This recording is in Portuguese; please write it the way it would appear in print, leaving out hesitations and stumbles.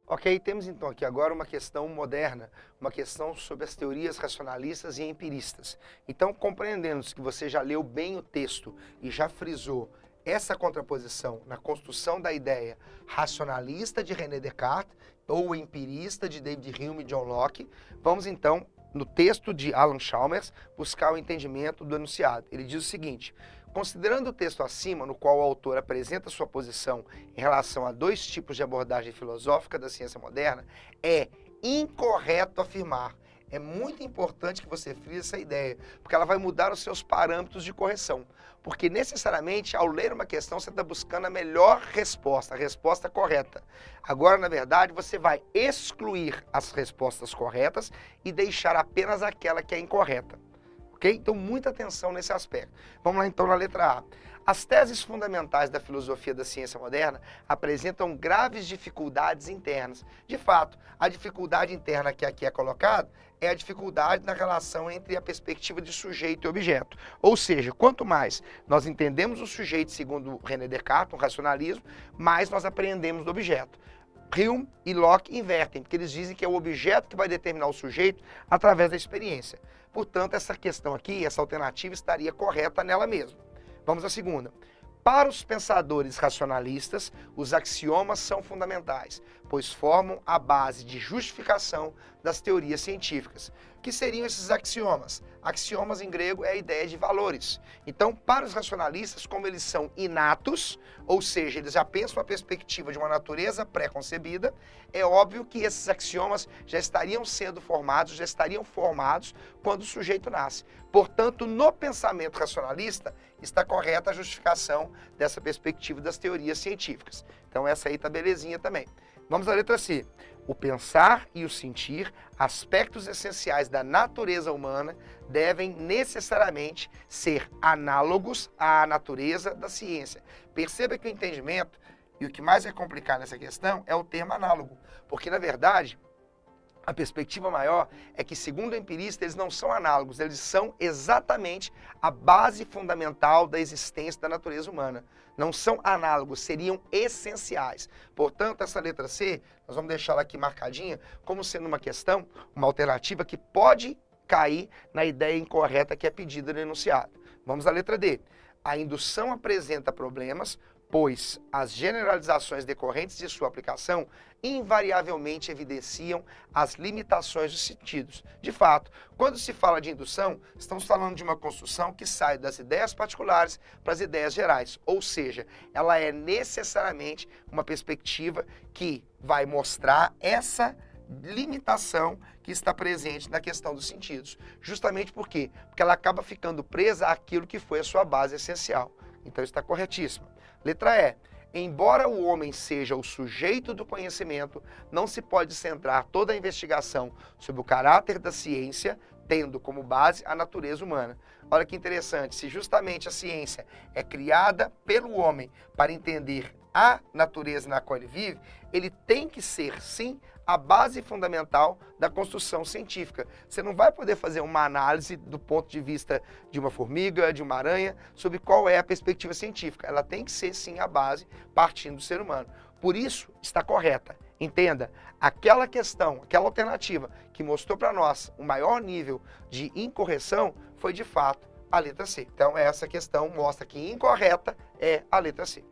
Ok, temos então aqui agora uma questão moderna, uma questão sobre as teorias racionalistas e empiristas. Então, compreendendo que você já leu bem o texto e já frisou essa contraposição na construção da ideia racionalista de René Descartes ou empirista de David Hume e John Locke, vamos então, no texto de Alan Chalmers, buscar o entendimento do enunciado. Ele diz o seguinte: considerando o texto acima, no qual o autor apresenta sua posição em relação a dois tipos de abordagem filosófica da ciência moderna, é incorreto afirmar. É muito importante que você frise essa ideia, porque ela vai mudar os seus parâmetros de correção. Porque necessariamente, ao ler uma questão, você está buscando a melhor resposta, a resposta correta. Agora, na verdade, você vai excluir as respostas corretas e deixar apenas aquela que é incorreta. Ok? Então, muita atenção nesse aspecto. Vamos lá, então, na letra A. As teses fundamentais da filosofia da ciência moderna apresentam graves dificuldades internas. De fato, a dificuldade interna que aqui é colocada é a dificuldade na relação entre a perspectiva de sujeito e objeto. Ou seja, quanto mais nós entendemos o sujeito segundo René Descartes, o racionalismo, mais nós apreendemos do objeto. Hume e Locke invertem, porque eles dizem que é o objeto que vai determinar o sujeito através da experiência. Portanto, essa questão aqui, essa alternativa estaria correta nela mesma. Vamos à segunda. Para os pensadores racionalistas, os axiomas são fundamentais, pois formam a base de justificação das teorias científicas. O que seriam esses axiomas? Axiomas em grego é a ideia de valores. Então, para os racionalistas, como eles são inatos, ou seja, eles já pensam a perspectiva de uma natureza pré-concebida, é óbvio que esses axiomas já estariam sendo formados, já estariam formados quando o sujeito nasce. Portanto, no pensamento racionalista, está correta a justificação dessa perspectiva das teorias científicas. Então, essa aí está belezinha também. Vamos à letra C. O pensar e o sentir, aspectos essenciais da natureza humana, devem necessariamente ser análogos à natureza da ciência. Perceba que o entendimento, e o que mais é complicado nessa questão, é o termo análogo. Porque, na verdade, a perspectiva maior é que, segundo o empirista, eles não são análogos, eles são exatamente a base fundamental da existência da natureza humana. Não são análogos, seriam essenciais. Portanto, essa letra C, nós vamos deixá-la aqui marcadinha como sendo uma questão, uma alternativa que pode cair na ideia incorreta que é pedida no enunciado. Vamos à letra D. A indução apresenta problemas, pois as generalizações decorrentes de sua aplicação invariavelmente evidenciam as limitações dos sentidos. De fato, quando se fala de indução, estamos falando de uma construção que sai das ideias particulares para as ideias gerais, ou seja, ela é necessariamente uma perspectiva que vai mostrar essa limitação que está presente na questão dos sentidos. Justamente por quê? Porque ela acaba ficando presa àquilo que foi a sua base essencial. Então está corretíssimo. Letra E. Embora o homem seja o sujeito do conhecimento, não se pode centrar toda a investigação sobre o caráter da ciência, tendo como base a natureza humana. Olha que interessante, se justamente a ciência é criada pelo homem para entender a natureza na qual ele vive, ele tem que ser, sim, a base fundamental da construção científica. Você não vai poder fazer uma análise do ponto de vista de uma formiga, de uma aranha, sobre qual é a perspectiva científica. Ela tem que ser, sim, a base partindo do ser humano. Por isso, está correta. Entenda, aquela questão, aquela alternativa que mostrou para nós o maior nível de incorreção foi, de fato, a letra C. Então, essa questão mostra que incorreta é a letra C.